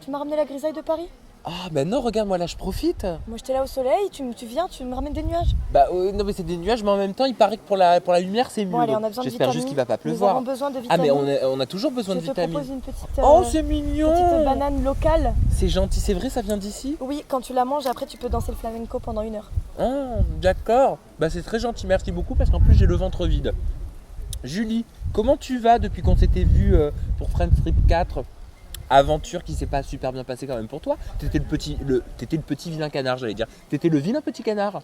Tu m'as ramené la grisaille de Paris? Ah, ben non, regarde, moi là, je profite. Moi, j'étais là au soleil, tu viens, tu me ramènes des nuages. Bah, non, mais c'est des nuages, mais en même temps, il paraît que pour la lumière, c'est mieux. Bon, allez, on a donc besoin de j'espère vitamines. juste qu'il va pas Nous pleuvoir. avons besoin de Ah, vitamines. mais on a toujours besoin de Je te vitamines. propose une petite, Oh, c'est mignon. petite banane locale. C'est gentil, c'est vrai, ça vient d'ici? Oui, quand tu la manges, après, tu peux danser le flamenco pendant 1 heure. Ah, d'accord. Bah, c'est très gentil, merci beaucoup, parce qu'en plus, j'ai le ventre vide. Julie, comment tu vas depuis qu'on s'était vu pour Friends Trip 4? Aventure qui s'est pas super bien passée quand même pour toi. T'étais le petit vilain canard, j'allais dire. T'étais le vilain petit canard.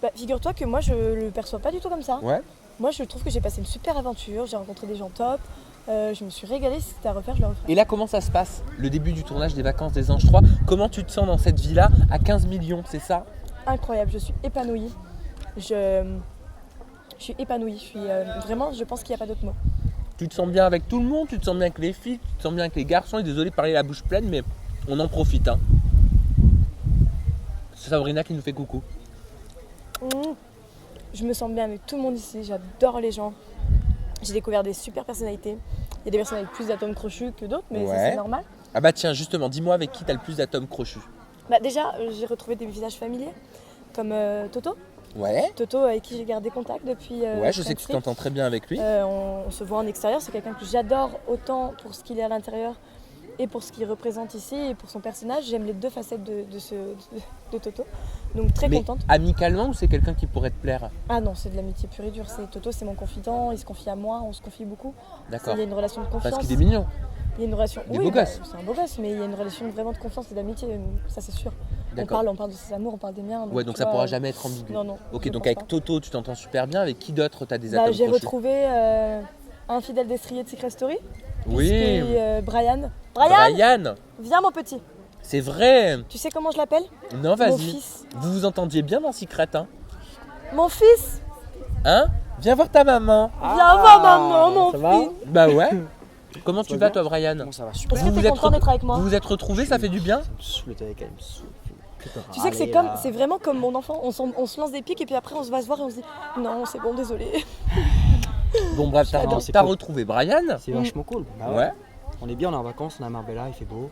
Bah, figure-toi que moi, je le perçois pas du tout comme ça. Ouais. Moi, je trouve que j'ai passé une super aventure, j'ai rencontré des gens top, je me suis régalée. Si c'était à refaire, je le referais. Et là, comment ça se passe? Le début du tournage des Vacances des Anges 3. Comment tu te sens dans cette vie-là à 15 millions, c'est ça? Incroyable, je suis épanouie. Je suis épanouie, vraiment, je pense qu'il n'y a pas d'autre mot. Tu te sens bien avec tout le monde, tu te sens bien avec les filles, tu te sens bien avec les garçons. Et désolé de parler la bouche pleine, mais on en profite. Hein. C'est Sabrina qui nous fait coucou. Je me sens bien avec tout le monde ici, j'adore les gens. J'ai découvert des super personnalités. Il y a des personnes avec plus d'atomes crochus que d'autres, mais ça Ouais. c'est normal. Ah bah tiens, justement, dis-moi avec qui t'as le plus d'atomes crochus. Bah déjà, j'ai retrouvé des visages familiers, comme Toto. Ouais. Toto avec qui j'ai gardé contact depuis. Ouais, je sais que tu t'entends très bien avec lui. On se voit en extérieur, c'est quelqu'un que j'adore autant pour ce qu'il est à l'intérieur et pour ce qu'il représente ici et pour son personnage. J'aime les deux facettes de Toto, donc très Mais contente. amicalement ou c'est quelqu'un qui pourrait te plaire? Ah non, c'est de l'amitié pure et dure. Toto, c'est mon confident, il se confie à moi, on se confie beaucoup. D'accord. Il y a une relation de confiance. Parce qu'il est mignon. Il y a une relation. Il est Oui, beau gosse. c'est un beau gosse, mais il y a une relation vraiment de confiance et d'amitié, ça c'est sûr. D'accord. On parle de ses amours, on parle des miens. Ouais, donc tu ça vois, pourra jamais être ambigu. Non. Ok, je donc pense avec pas. Toto, tu t'entends super bien. Avec qui d'autre t'as des Bah, atomes j'ai crochus? retrouvé un fidèle destrier de Secret Story. Oui. Puis, Brian. Brian, Viens mon petit. c'est vrai. Tu sais comment je l'appelle? Non, Mon vas-y. fils. Vous vous entendiez bien dans Secret, hein? Mon fils. Hein? Viens voir ta maman. Viens voir maman, mon ça va fils. Bah ouais. Comment tu va vas bien toi, Brian? Bon, ça va super. Est-ce que t'es content d'être avec moi? Vous vous êtes retrouvés, ça fait du bien? Ça me saoule avec elle, me saoule. Tu sais que c'est vraiment comme mon enfant, on se lance des pics et puis après on va se voir et on se dit non c'est bon désolé. Bon bref, J'adore, c'est t'as cool. retrouvé Brian? C'est vachement cool. Bah Ouais. On est bien, on est en vacances, on est à Marbella, il fait beau.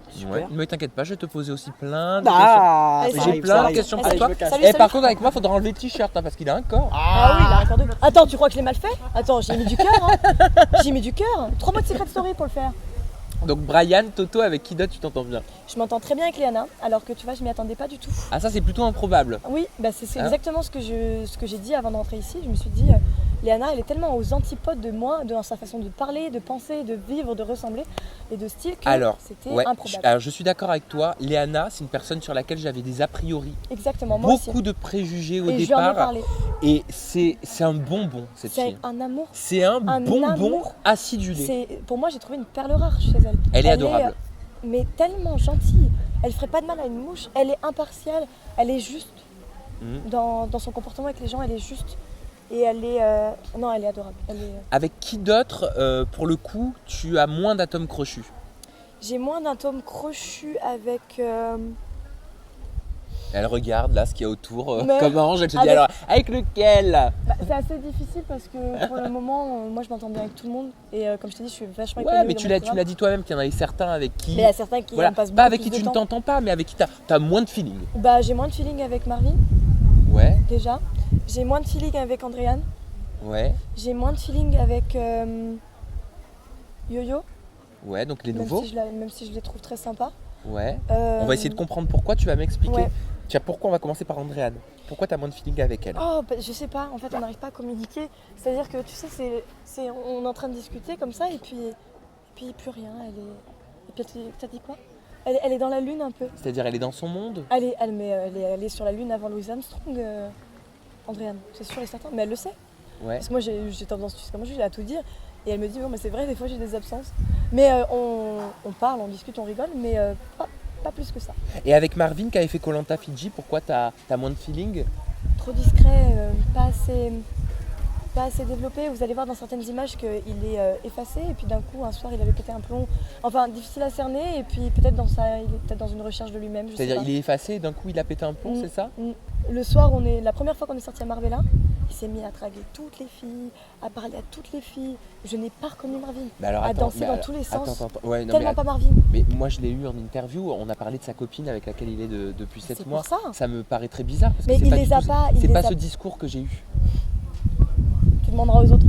Super. Ouais. Mais t'inquiète pas, je vais te poser aussi plein de Ah, Allez, questions. J'ai plein de questions pour Allez, toi. je me casse. Et Salut. par contre avec moi, faudra enlever le t-shirt hein, parce qu'il a un corps. Ah oui il a un corps de... Attends tu crois que je l'ai mal fait? Attends j'ai mis du cœur hein. J'ai mis du cœur. 3 mois de Secret Story pour le faire. Donc Brian, Toto, avec qui d'autre tu t'entends bien? Je m'entends très bien avec Léana alors que tu vois je m'y attendais pas du tout. Ah ça c'est plutôt improbable. Oui bah c'est Hein? exactement ce que j'ai dit avant de rentrer ici. Je me suis dit Léana elle est tellement aux antipodes de moi, dans sa façon de parler, de penser, de vivre, de ressembler et de style que Alors, c'était ouais, improbable. alors je suis d'accord avec toi. Léana, c'est une personne sur laquelle j'avais des a priori, Exactement moi aussi. beaucoup de préjugés au Et je lui en ai départ. parlé. Et c'est un bonbon cette C'est fille. un amour. C'est un bonbon amour. acidulé. Pour moi, j'ai trouvé une perle rare chez elle. Elle est adorable. Mais tellement gentille. Elle ferait pas de mal à une mouche. Elle est impartiale. Elle est juste. Mhm. Dans son comportement avec les gens, elle est juste. Et elle est. Non, elle est adorable. Avec qui d'autre, pour le coup, tu as moins d'atomes crochus? J'ai moins d'un tome crochu avec. Elle regarde là ce qu'il y a autour, Mais- comme Ange, elle te dit avec- alors avec lequel? Bah, c'est assez difficile parce que pour le moment, moi je m'entends bien avec tout le monde. Et comme je t'ai dit, je suis vachement Ouais, épanouie mais dans tu mon l'as programme. dit toi-même qu'il y en avait certains avec qui. Mais il y a certains qui Voilà, en passent pas beaucoup avec plus qui tu de ne temps. t'entends pas, mais avec qui t'as moins de feeling. Bah, j'ai moins de feeling avec Marvin, Ouais, déjà. J'ai moins de feeling avec Andréane. ouais, J'ai moins de feeling avec Yo-Yo, ouais, donc les même nouveaux. même si je les trouve très sympas. Ouais. On va essayer de comprendre pourquoi, tu vas m'expliquer. Ouais. Tiens, pourquoi on va commencer par Andréane? Pourquoi tu as moins de feeling avec elle? Oh, bah, je sais pas, en fait, on n'arrive pas à communiquer. C'est-à-dire que, tu sais, on est en train de discuter comme ça, et puis plus rien. Et puis, t'as dit quoi? Elle est dans la lune un peu. C'est-à-dire, elle est dans son monde? Elle est sur la lune avant Louis Armstrong, Andréane, c'est sûr et certain. Mais elle le sait. Ouais. Parce que moi, j'ai tendance, tu sais comment je suis, à tout dire. Et elle me dit, bon, mais c'est vrai, des fois, j'ai des absences. Mais on parle, on discute, on rigole, mais pas plus que ça. Et avec Marvin qui avait fait Koh Lanta Fidji, pourquoi t'as moins de feeling? Trop discret, pas assez développé. Vous allez voir dans certaines images qu'il est effacé et puis d'un coup un soir il avait pété un plomb. Enfin difficile à cerner et puis peut-être il est peut-être dans une recherche de lui-même. C'est-à-dire, il est effacé et d'un coup il a pété un plomb, c'est ça? Le soir, la première fois qu'on est sorti à Marbella, Il s'est mis à draguer toutes les filles, à parler à toutes les filles. Je n'ai pas reconnu Marvin. Mais alors, À attends, danser mais dans alors- tous les sens. Attends. Ouais, non, Tellement mais, pas Marvin. mais moi, je l'ai eu en interview. On a parlé de sa copine avec laquelle il est depuis C'est 7 mois. pour ça. Ça me paraît très bizarre parce que Mais c'est il pas les du a tout- pas. Il c'est les pas a- ce discours que j'ai eu. Tu demanderas aux autres.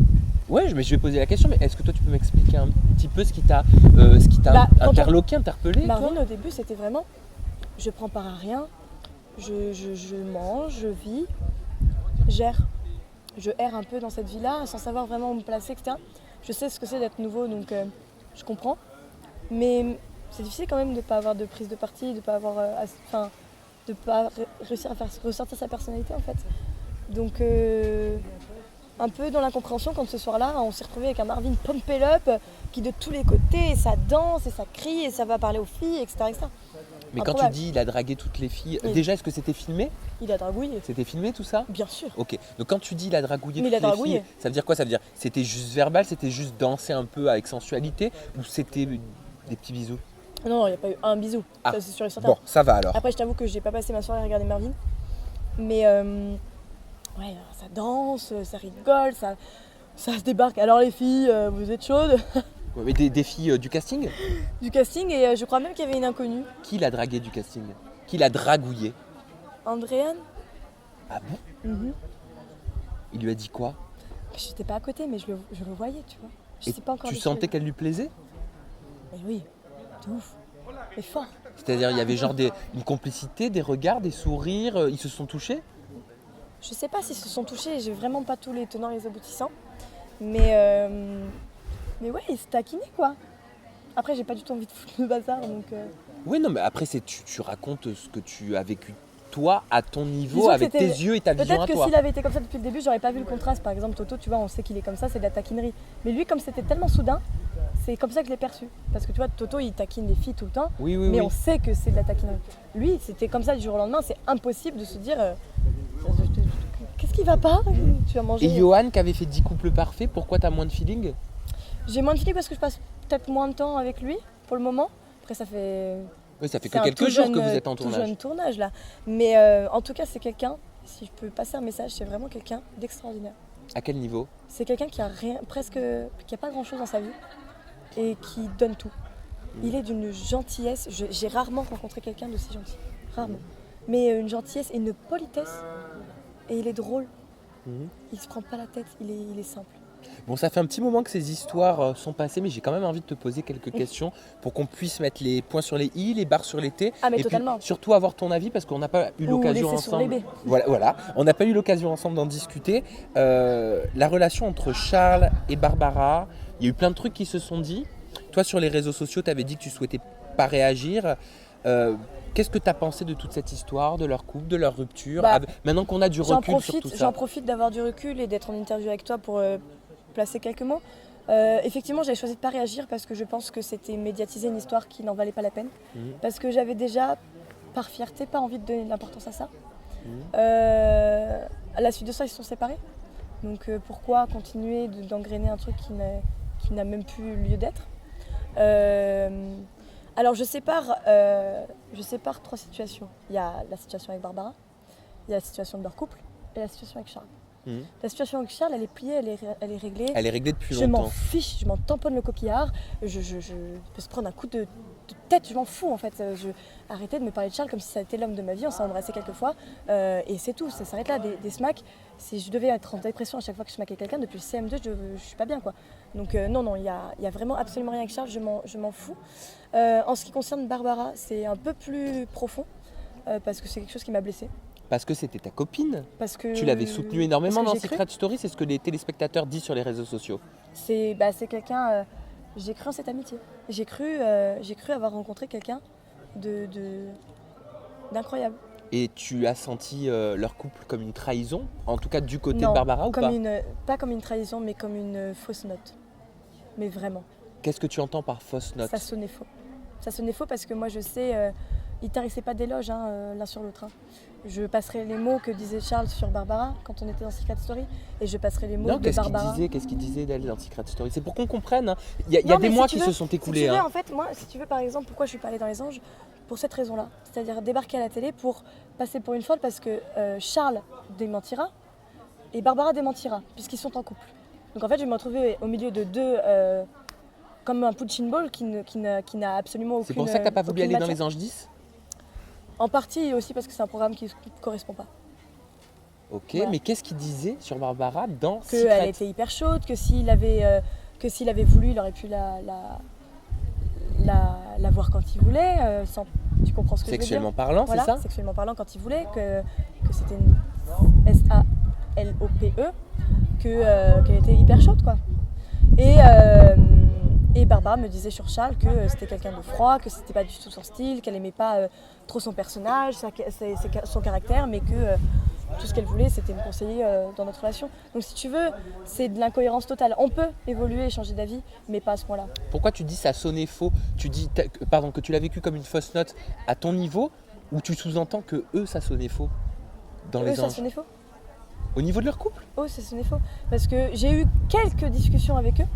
Ouais, mais je vais poser la question. Mais est-ce que toi, tu peux m'expliquer un petit peu ce qui t'a Bah, quand interloqué, interpellé toi Marvin, au début, c'était vraiment je prends part à rien, je mange, je vis, j'erre. Je erre un peu dans cette vie-là sans savoir vraiment où me placer, etc. Je sais ce que c'est d'être nouveau, donc je comprends. Mais c'est difficile quand même de ne pas avoir de prise de parti, de ne pas avoir, de pas réussir à faire ressortir sa personnalité en fait. Donc un peu dans l'incompréhension quand ce soir-là, on s'est retrouvé avec un Marvin pumped up qui de tous les côtés, ça danse et ça crie et ça va parler aux filles, etc. Mais quand tu Improbable. dis il a dragué toutes les filles, Oui. déjà, est-ce que c'était filmé? Il a dragouillé, C'était filmé tout ça? bien sûr. Ok, donc quand tu dis il a dragouillé Mais toutes il a les dragouillé. filles, ça veut dire quoi? Ça veut dire c'était juste verbal, c'était juste danser un peu avec sensualité ou c'était des petits bisous? Non, il n'y a pas eu un bisou, Ah, ça c'est sûr et certain. Bon, ça va alors. Après, je t'avoue que j'ai pas passé ma soirée à regarder Marvin. Mais ouais, ça danse, ça rigole, ça se débarque. Alors les filles, vous êtes chaudes Ouais, mais des filles du casting? du casting et je crois même qu'il y avait une inconnue. Qui l'a dragué du casting? Qui l'a dragouillé? Andréane. Ah bon? Mhm. Il lui a dit quoi? J'étais pas à côté, mais je le voyais, tu vois. Je Et sais pas encore. tu décidé. sentais qu'elle lui plaisait? Mais oui, de ouf. Mais fort. C'est-à-dire il y avait genre une complicité, des regards, des sourires, ils se sont touchés? Je sais pas s'ils se sont touchés, j'ai vraiment pas tous les tenants et les aboutissants. Mais ouais, ils se taquinaient quoi. Après, j'ai pas du tout envie de foutre le bazar donc. Oui, non, mais après tu racontes ce que tu as vécu toi à ton niveau, Disons que avec tes c'était- yeux et ta vision Peut-être à que toi. s'il avait été comme ça depuis le début, j'aurais pas vu le contraste. Par exemple, Toto, tu vois, on sait qu'il est comme ça, c'est de la taquinerie. Mais lui, comme c'était tellement soudain, c'est comme ça que je l'ai perçu. Parce que tu vois, Toto, il taquine les filles tout le temps, Oui, oui, mais oui. on sait que c'est de la taquinerie. Lui, c'était comme ça du jour au lendemain, c'est impossible de se dire qu'est-ce qui va pas? Tu vas Et manger. Johan qui avait fait 10 couples parfaits, pourquoi t'as moins de feeling? J'ai moins de feeling parce que je passe peut-être moins de temps avec lui pour le moment. Après, ça fait. Oui, ça fait c'est que un quelques tout jours jeune, que vous êtes en tout tournage. jeune tournage là. Mais en tout cas, c'est quelqu'un, si je peux passer un message, c'est vraiment quelqu'un d'extraordinaire. À quel niveau? C'est quelqu'un qui a rien, presque, qui a pas grand chose dans sa vie et qui donne tout. Il est d'une gentillesse. J'ai rarement rencontré quelqu'un d'aussi gentil, rarement. Mais une gentillesse et une politesse. Et il est drôle. Mhm. Il se prend pas la tête. Il est simple. Bon, ça fait un petit moment que ces histoires sont passées, mais j'ai quand même envie de te poser quelques questions pour qu'on puisse mettre les points sur les i, les barres sur les t. Ah, mais et totalement. puis surtout avoir ton avis parce qu'on n'a pas eu Ou l'occasion laisser sur les ensemble. baies. Voilà, on n'a pas eu l'occasion ensemble d'en discuter. La relation entre Charles et Barbara, il y a eu plein de trucs qui se sont dit. Toi, sur les réseaux sociaux, tu avais dit que tu souhaitais pas réagir. Qu'est-ce que tu as pensé de toute cette histoire, de leur couple, de leur rupture? Bah, Maintenant qu'on a du recul sur tout ça. J'en profite d'avoir du recul et d'être en interview avec toi pour placer quelques mots. Effectivement, j'avais choisi de ne pas réagir parce que je pense que c'était médiatiser une histoire qui n'en valait pas la peine. Mhm. Parce que j'avais déjà, par fierté, pas envie de donner de l'importance à ça. Mhm. À la suite de ça, ils se sont séparés. Donc pourquoi continuer d'engrainer un truc qui n'a même plus lieu d'être? Alors je sépare trois situations. Il y a la situation avec Barbara, il y a la situation de leur couple et la situation avec Charles. Mhm. La situation avec Charles, elle est pliée, elle est réglée. Elle est réglée depuis Je m'en longtemps. fiche, je m'en tamponne le coquillard, je peux se prendre un coup de tête, je m'en fous en fait. Arrêtez de me parler de Charles comme si ça était l'homme de ma vie, on s'est embrassé quelques fois et c'est tout, ça s'arrête là. Des smacks, si je devais être en dépression à chaque fois que je smackais quelqu'un, depuis le CM2, je suis pas bien quoi. Donc non, il y a vraiment absolument rien avec Charles, je m'en fous. En ce qui concerne Barbara, c'est un peu plus profond parce que c'est quelque chose qui m'a blessée. Parce que c'était ta copine. Parce que Tu l'avais soutenue énormément parce dans que j'ai cru. Secret Story, c'est ce que les téléspectateurs disent sur les réseaux sociaux. C'est quelqu'un. J'ai cru en cette amitié. J'ai cru avoir rencontré quelqu'un d'incroyable. Et tu as senti leur couple comme une trahison, en tout cas du côté Non, de Barbara ou pas? pas comme une trahison, mais comme une fausse note. Mais vraiment, Qu'est-ce que tu entends par fausse note? ça sonnait faux. Ça sonnait faux parce que moi je sais, ils tarissaient pas d'éloges l'un sur l'autre. Je passerai les mots que disait Charles sur Barbara quand on était dans Secret Story, et je passerai les mots Non, de qu'est-ce qu'il Barbara. disait, d'elle dans Secret Story? C'est pour qu'on comprenne. Hein. Il y a Non, des mais mois si tu qui veux- se sont Si écoulés. tu veux, Hein. en fait, moi, si tu veux, par exemple, pourquoi je suis pas allée dans les anges? Pour cette raison-là. C'est-à-dire débarquer à la télé pour passer pour une folle parce que Charles démentira et Barbara démentira, puisqu'ils sont en couple. Donc en fait, je vais me retrouver au milieu de deux, comme un punching ball qui n'a absolument aucune. C'est pour ça que t'as pas voulu aller dans matière. les Anges 10? En partie et aussi parce que c'est un programme qui ne correspond pas. Ok, Voilà. mais qu'est-ce qu'il disait sur Barbara dans Qu'elle Secret? était hyper chaude, que s'il avait voulu, il aurait pu la voir quand il voulait, tu comprends ce que Sexuellement je veux dire. parlant, Voilà, c'est ça? sexuellement parlant quand il voulait, que c'était une SALOPE, qu'elle était hyper chaude quoi. Et Barbara me disait sur Charles que c'était quelqu'un de froid, que c'était pas du tout son style, qu'elle aimait pas trop son personnage, son caractère, mais que tout ce qu'elle voulait c'était me conseiller dans notre relation. Donc si tu veux, c'est de l'incohérence totale. On peut évoluer et changer d'avis, mais pas à ce point-là. Pourquoi tu dis ça sonnait faux? Tu dis que tu l'as vécu comme une fausse note à ton niveau, ou tu sous-entends que eux ça sonnait faux dans les Ça Anges? sonnait faux. Au niveau de leur couple? Oh, ça sonnait faux. Parce que j'ai eu quelques discussions avec eux.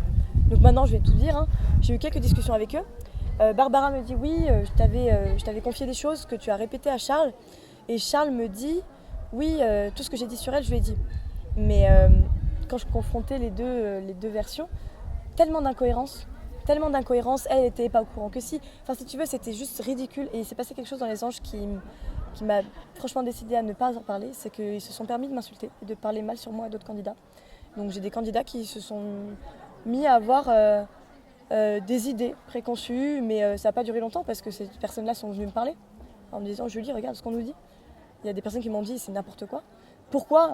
Donc maintenant, je vais tout dire. J'ai eu quelques discussions avec eux. Barbara me dit oui, je t'avais confié des choses que tu as répétées à Charles. Et Charles me dit oui, tout ce que j'ai dit sur elle, je lui ai dit. Mais quand je confrontais les deux versions, tellement d'incohérences. Elle n'était pas au courant que si. Enfin, si tu veux, c'était juste ridicule. Et il s'est passé quelque chose dans les Anges qui m'a franchement décidé à ne pas en parler. C'est qu'ils se sont permis de m'insulter et de parler mal sur moi à d'autres candidats. Donc j'ai des candidats qui se sont mis à avoir des idées préconçues, mais ça n'a pas duré longtemps parce que ces personnes-là sont venues me parler en me disant Julie, regarde ce qu'on nous dit. Il y a des personnes qui m'ont dit c'est n'importe quoi. Pourquoi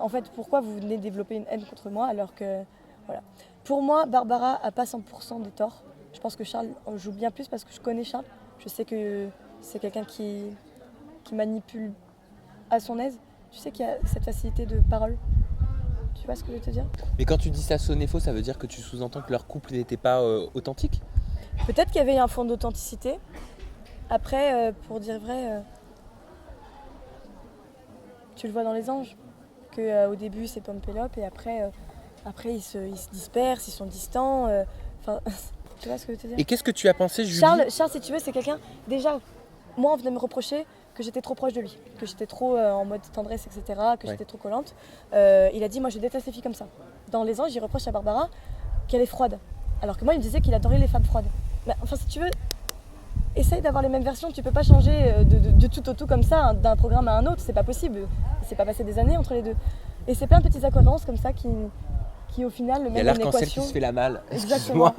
vous venez développer une haine contre moi alors que voilà. Pour moi, Barbara n'a pas 100% des torts. Je pense que Charles en joue bien plus parce que je connais Charles. Je sais que c'est quelqu'un qui manipule à son aise. Tu sais qu'il y a cette facilité de parole. Tu vois ce que je veux te dire? Mais quand tu dis ça sonnait faux, ça veut dire que tu sous-entends que leur couple n'était pas authentique? Peut-être qu'il y avait un fond d'authenticité. Après, pour dire vrai, tu le vois dans les Anges, qu'au début c'est Pompélope et après ils se dispersent, ils sont distants. Tu vois ce que je veux te dire? Et qu'est-ce que tu as pensé, Julie? Charles, si tu veux, c'est quelqu'un. Déjà, moi, on venait me reprocher que j'étais trop proche de lui, que j'étais trop en mode tendresse, etc., que j'étais trop collante. Il a dit, moi, je déteste les filles comme ça. Dans les Anges, il reproche à Barbara qu'elle est froide. Alors que moi, il me disait qu'il adorait les femmes froides. Mais, enfin, si tu veux, essaye d'avoir les mêmes versions. Tu peux pas changer de tout au tout comme ça, d'un programme à un autre. C'est pas possible. Il s'est pas passé des années entre les deux. Et c'est plein de petites incohérences comme ça qui au final le Il y a mènent à une l'arc-en-ciel qui équation. se fait la malle. Exactement.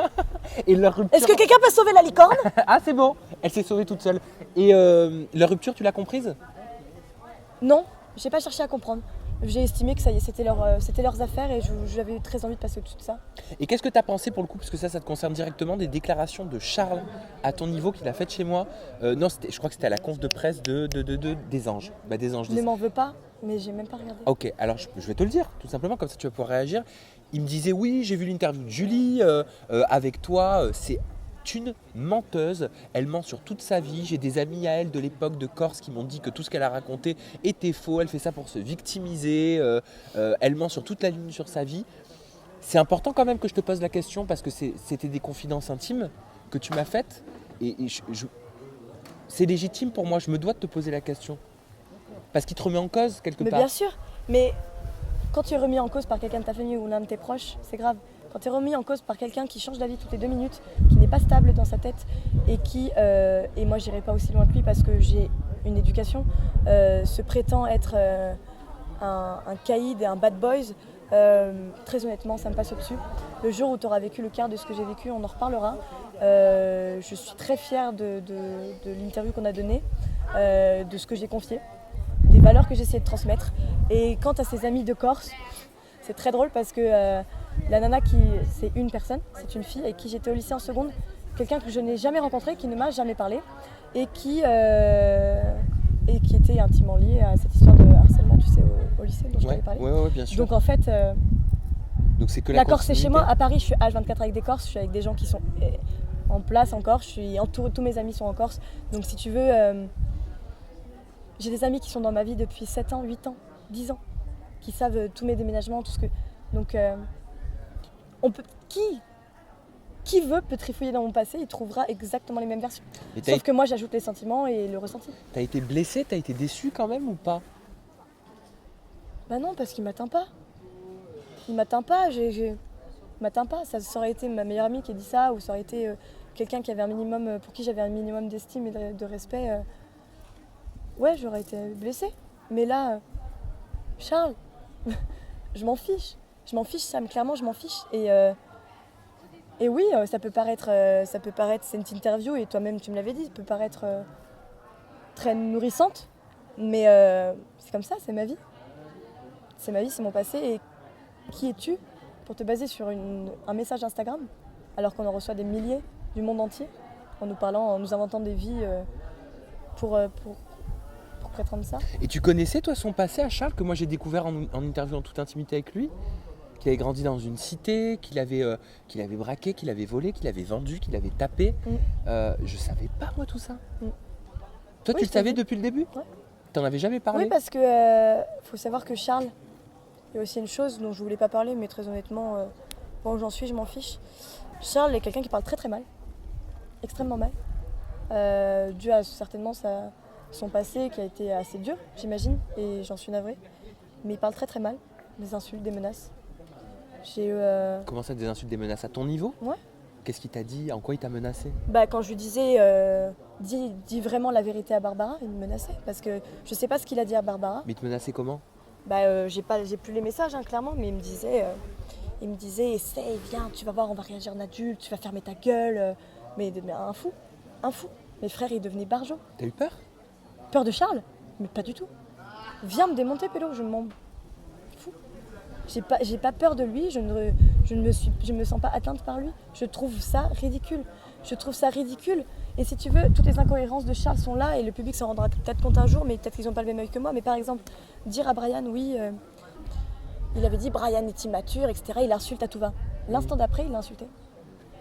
Et leur rupture... Est-ce que quelqu'un peut sauver la licorne? Ah, c'est bon. Elle s'est sauvée toute seule. Et leur rupture, tu l'as comprise? Non, j'ai pas cherché à comprendre. J'ai estimé que ça y est, c'était leurs affaires et j'avais très envie de passer au-dessus de ça. Et qu'est-ce que tu as pensé pour le coup, parce que ça te concerne directement, des déclarations de Charles à ton niveau qu'il a faites chez moi? Non, je crois que c'était à la conf de presse des Anges. Des Anges. Ne m'en veux pas, mais j'ai même pas regardé. Ok, alors je vais te le dire, tout simplement, comme ça tu vas pouvoir réagir. Il me disait oui, j'ai vu l'interview de Julie avec toi, c'est une menteuse, elle ment sur toute sa vie. J'ai des amis à elle de l'époque de Corse qui m'ont dit que tout ce qu'elle a raconté était faux, elle fait ça pour se victimiser, elle ment sur toute la ligne sur sa vie. C'est important quand même que je te pose la question parce que c'était des confidences intimes que tu m'as faites et c'est légitime pour moi, je me dois de te poser la question. Parce qu'il te remet en cause quelque Mais part. bien sûr, mais quand tu es remis en cause par quelqu'un de ta famille ou l'un de tes proches, c'est grave. Quand tu es remis en cause par quelqu'un qui change d'avis toutes les 2 minutes, qui n'est pas stable dans sa tête et qui, et moi j'irai pas aussi loin que lui parce que j'ai une éducation, se prétend être un caïd et un bad boys, très honnêtement ça me passe au-dessus. Le jour où tu auras vécu le quart de ce que j'ai vécu, on en reparlera. Je suis très fière de l'interview qu'on a donnée, de ce que j'ai confié, des valeurs que j'ai essayé de transmettre. Et quant à ses amis de Corse, c'est très drôle parce que la nana, c'est une personne, c'est une fille avec qui j'étais au lycée en seconde, quelqu'un que je n'ai jamais rencontré, qui ne m'a jamais parlé et qui était intimement lié à cette histoire de harcèlement, tu sais, au lycée dont je t'avais parlé. Ouais, bien sûr. Donc en fait, Donc c'est que la Corse c'est chez moi. À Paris, je suis H24 avec des Corses, je suis avec des gens qui sont en place en Corse, tous mes amis sont en Corse. Donc si tu veux, j'ai des amis qui sont dans ma vie depuis 7 ans, 8 ans, 10 ans, qui savent tous mes déménagements, tout ce que... Donc on peut... Qui veut peut trifouiller dans mon passé, il trouvera exactement les mêmes versions. Sauf que moi j'ajoute les sentiments et le ressenti. T'as été blessé, t'as été déçu quand même ou pas? Bah non, parce qu'il m'atteint pas. Il m'atteint pas, il m'atteint pas. Ça aurait été ma meilleure amie qui a dit ça, ou ça aurait été quelqu'un qui avait un minimum, pour qui j'avais un minimum d'estime et de respect. Ouais, j'aurais été blessée. Mais là, Charles, je m'en fiche. Je m'en fiche, Sam, clairement, je m'en fiche. Et oui, ça peut paraître, c'est une interview, et toi-même tu me l'avais dit, ça peut paraître très nourrissante, mais c'est comme ça, c'est ma vie. C'est ma vie, c'est mon passé, et qui es-tu pour te baser sur un message Instagram, alors qu'on en reçoit des milliers du monde entier, en nous parlant, en nous inventant des vies pour prétendre ça. Et tu connaissais toi son passé à Charles, que moi j'ai découvert en interview en toute intimité avec lui, qu'il avait grandi dans une cité, qu'il avait braqué, qu'il avait volé, qu'il avait vendu, qu'il avait tapé. Je savais pas moi tout ça. Toi tu le savais depuis le début? Ouais. T'en avais jamais parlé? Oui, parce que faut savoir que Charles, il y a aussi une chose dont je voulais pas parler, mais très honnêtement, bon, où j'en suis, je m'en fiche. Charles est quelqu'un qui parle très très mal, extrêmement mal, dû à certainement son passé qui a été assez dur, j'imagine, et j'en suis navrée. Mais il parle très très mal, des insultes, des menaces. Comment ça, des insultes, des menaces à ton niveau? Ouais. Qu'est-ce qu'il t'a dit? En quoi il t'a menacé? Quand je lui disais dis vraiment la vérité à Barbara, il me menaçait, parce que je sais pas ce qu'il a dit à Barbara. Mais il te menaçait comment? J'ai plus les messages, hein, clairement, mais il me disait essaye, viens, tu vas voir, on va réagir en adulte, tu vas fermer ta gueule. Mais un fou. Mes frères, ils devenaient barjots. T'as eu peur? Peur de Charles? Mais pas du tout. Viens me démonter, pélo, je m'en fous. J'ai pas peur de lui, je ne me sens pas atteinte par lui. Je trouve ça ridicule. Et si tu veux, toutes les incohérences de Charles sont là, et le public s'en rendra peut-être compte un jour, mais peut-être qu'ils n'ont pas le même œil que moi. Mais par exemple, dire à Brian, oui, il avait dit Brian est immature, etc. Il insulte à tout va. L'instant d'après, il l'a insulté.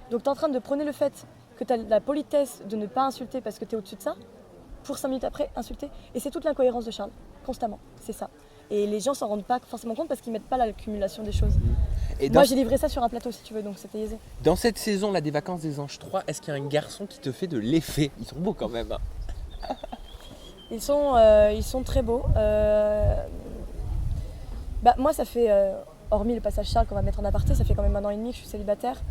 Donc tu es en train de prôner le fait que tu as la politesse de ne pas insulter parce que tu es au-dessus de ça, pour 5 minutes après, insulter. Et c'est toute l'incohérence de Charles, constamment. C'est ça. Et les gens s'en rendent pas forcément compte parce qu'ils mettent pas l'accumulation des choses. Et moi, j'ai livré ça sur un plateau, si tu veux, donc c'était aisé. Dans cette saison là des Vacances des Anges 3, est-ce qu'il y a un garçon qui te fait de l'effet? Ils sont beaux quand même. Hein. Ils sont très beaux. Moi, ça fait, hormis le passage Charles qu'on va mettre en aparté, ça fait quand même 1 an et demi que je suis célibataire,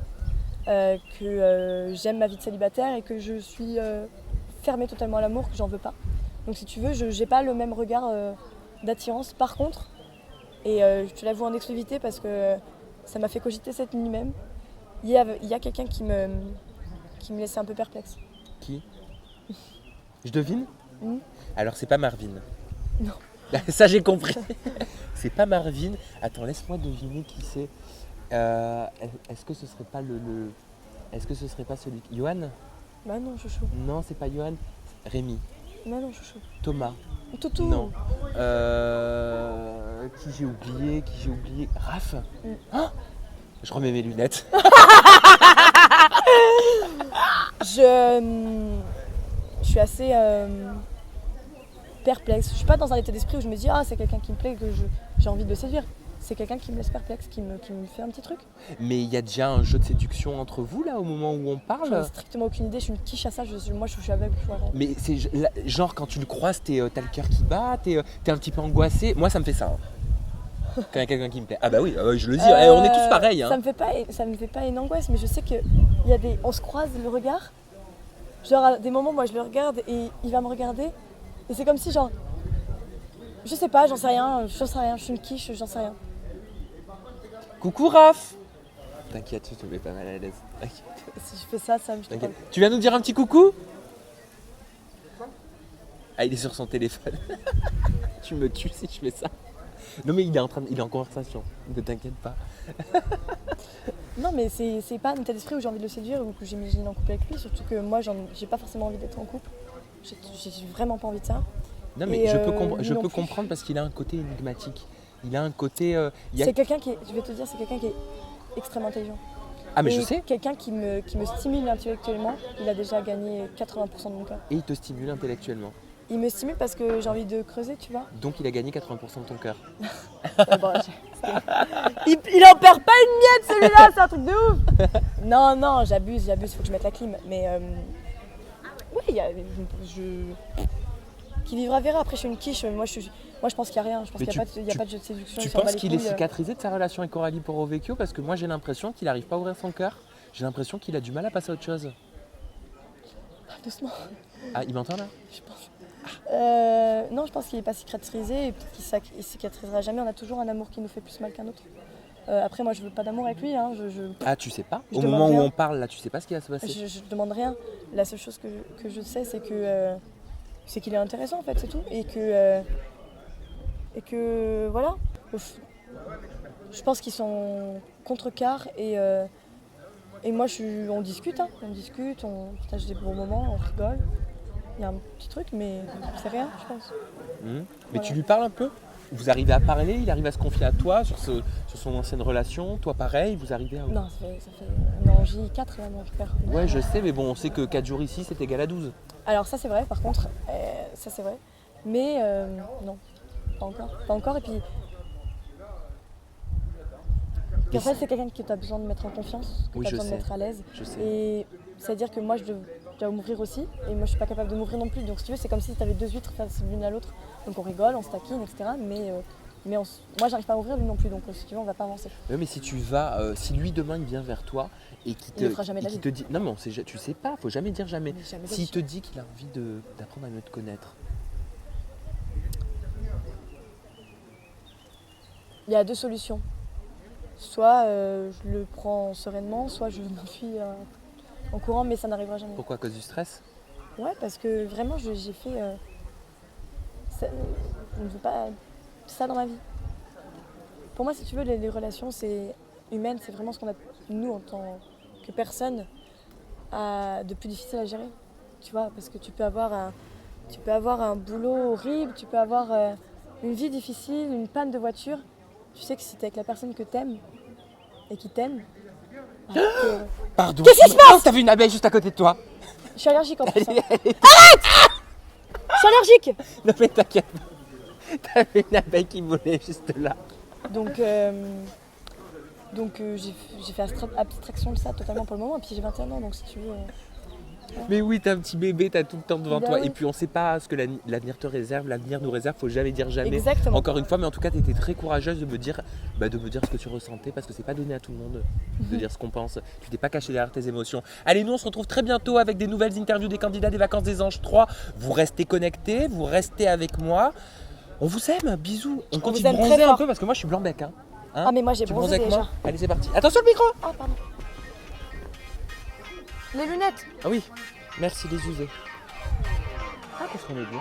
que j'aime ma vie de célibataire et que je suis fermée totalement à l'amour, que j'en veux pas. Donc si tu veux, je n'ai pas le même regard d'attirance. Par contre, et je te l'avoue en exclusivité parce que ça m'a fait cogiter cette nuit même, il y a quelqu'un qui me laissait un peu perplexe. Qui? Je devine? Alors c'est pas Marvin. Non. Ça j'ai compris. C'est pas Marvin. Attends, laisse-moi deviner qui c'est. Est-ce que ce serait pas Est-ce que ce serait pas celui... Johan? Bah non, chouchou. Non, c'est pas Johan. Rémi. Bah non, chouchou. Thomas. Toutou. Non. Qui j'ai oublié? Raph. Oh, je remets mes lunettes. Je suis assez perplexe. Je suis pas dans un état d'esprit où je me dis c'est quelqu'un qui me plaît, que j'ai envie de le séduire. C'est quelqu'un qui me laisse perplexe, qui me fait un petit truc. Mais il y a déjà un jeu de séduction entre vous là au moment où on parle? J'en ai strictement aucune idée, je suis une quiche à ça, moi je suis aveugle. Mais c'est genre quand tu le croises, t'as le cœur qui bat, t'es un petit peu angoissé. Moi ça me fait ça. Hein. Quand il y a quelqu'un qui me plaît. Ah bah oui, je le dis, on est tous pareils. Hein. Ça me fait pas une angoisse, mais je sais on se croise le regard. Genre à des moments, moi je le regarde et il va me regarder. Et c'est comme si genre, je sais pas, j'en sais rien, je suis une quiche, j'en sais rien. Coucou Raph. T'inquiète, je te mets pas mal à l'aise. Si je fais ça me t'inquiète. Tu viens nous dire un petit coucou? Ah, il est sur son téléphone. Tu me tues si je fais ça. Non mais il est en conversation, ne t'inquiète pas. Non mais c'est pas un état d'esprit où j'ai envie de le séduire ou que j'imagine en couple avec lui, surtout que moi j'ai pas forcément envie d'être en couple. J'ai vraiment pas envie de ça. Non mais je peux comprendre parce qu'il a un côté énigmatique. Il a un côté... C'est quelqu'un qui est extrêmement intelligent. Ah mais je sais. Quelqu'un qui me stimule intellectuellement, il a déjà gagné 80% de mon cœur. Et il te stimule intellectuellement? Il me stimule parce que j'ai envie de creuser, tu vois. Donc il a gagné 80% de ton cœur. Il en perd pas une miette celui-là, c'est un truc de ouf. Non, j'abuse, faut que je mette la clim. Mais Qui vivra verra. Après, je suis une quiche. Moi, je pense qu'il n'y a rien. Je pense Mais qu'il n'y a pas de jeu de séduction. Tu il s'en bat penses les qu'il est couilles. cicatrisé de sa relation avec Coralie Porovecchio? Parce que moi j'ai l'impression qu'il n'arrive pas à ouvrir son cœur. J'ai l'impression qu'il a du mal à passer à autre chose. Doucement, Ah, il m'entend là? je pense. Non, je pense qu'il n'est pas cicatrisé et peut-être qu'il cicatrisera jamais. On a toujours un amour qui nous fait plus mal qu'un autre. Après, moi, je veux pas d'amour avec lui. Hein. Ah, tu sais pas? Je Au demande moment où rien. on parle là, tu sais pas ce qui va se passer? Je demande rien. La seule chose que je sais, c'est qu'il est intéressant en fait, c'est tout. Et que voilà. Je pense qu'ils sont contre-quart et moi on discute, hein. On discute, on partage des bons moments, on rigole. Il y a un petit truc, mais c'est rien, je pense. Mais Voilà. tu lui parles un peu? Vous arrivez à parler? Il arrive à se confier à toi sur son ancienne relation? Toi pareil? Vous arrivez à... Non, ça fait on est en J4 là, mon frère. Ouais, je sais, mais bon, on sait que 4 jours ici, c'est égal à 12. Alors ça c'est vrai, par contre, ça c'est vrai. Mais non, pas encore. Pas encore, et puis en fait, c'est quelqu'un que tu as besoin de mettre en confiance, que Oui, tu as je besoin de sais. mettre à l'aise. Je sais. Et c'est-à-dire que moi, je dois m'ouvrir aussi. Et moi, je suis pas capable de m'ouvrir non plus. Donc, si tu veux, c'est comme si tu avais deux huîtres face l'une à l'autre. Donc, on rigole, on se taquine, etc. Mais moi, j'arrive pas à ouvrir lui non plus. Donc, si tu veux, on va pas avancer. Ouais, mais si tu vas, si lui demain il vient vers toi et qu'il Il le fera jamais de la qu'il vie. te dit, non mais tu sais pas, faut jamais dire jamais. Mais jamais de S'il vie. te dit qu'il a envie d'apprendre à mieux te connaître, Il y a deux solutions. Soit je le prends sereinement, soit je m'enfuis en courant, mais ça n'arrivera jamais. pourquoi? À cause du stress? Ouais, parce que vraiment, j'ai fait. Je ne veux pas ça dans ma vie. Pour moi, si tu veux, les relations humaines, c'est vraiment ce qu'on a, nous, en tant que personne, de plus difficile à gérer. Tu vois, parce que tu peux avoir un boulot horrible, tu peux avoir une vie difficile, une panne de voiture. Tu sais que si t'es avec la personne que t'aimes et qui t'aime, bah, Pardon. Qu'est-ce qui se passe? T'as vu une abeille juste à côté de toi? je suis allergique en plus. Hein. Je suis allergique. Non mais t'inquiète. T'avais une abeille qui volait juste là. Donc j'ai fait abstraction de ça totalement pour le moment. Et puis j'ai 21 ans, donc si tu veux. Mais oui, t'as un petit bébé, t'as tout le temps devant Bah toi. oui. Et puis on sait pas ce que l'avenir te réserve, l'avenir nous réserve, faut jamais dire jamais. Exactement. Encore une fois, mais en tout cas, t'étais très courageuse de me dire ce que tu ressentais, parce que c'est pas donné à tout le monde de dire ce qu'on pense. Tu t'es pas caché derrière tes émotions. Allez, nous on se retrouve très bientôt avec des nouvelles interviews des candidats des Vacances des Anges 3. Vous restez connectés, vous restez avec moi. On vous aime, bisous. On continue de aime très bronzer un fort. peu parce que moi je suis blanc-bec. Hein. Ah, mais moi j'ai Tu bronzé bronzes avec déjà. moi? Allez, c'est parti. Attention le micro! Ah, pardon. Les lunettes. Ah oui, merci les usés. Ah, qu'est-ce qu'on est bien.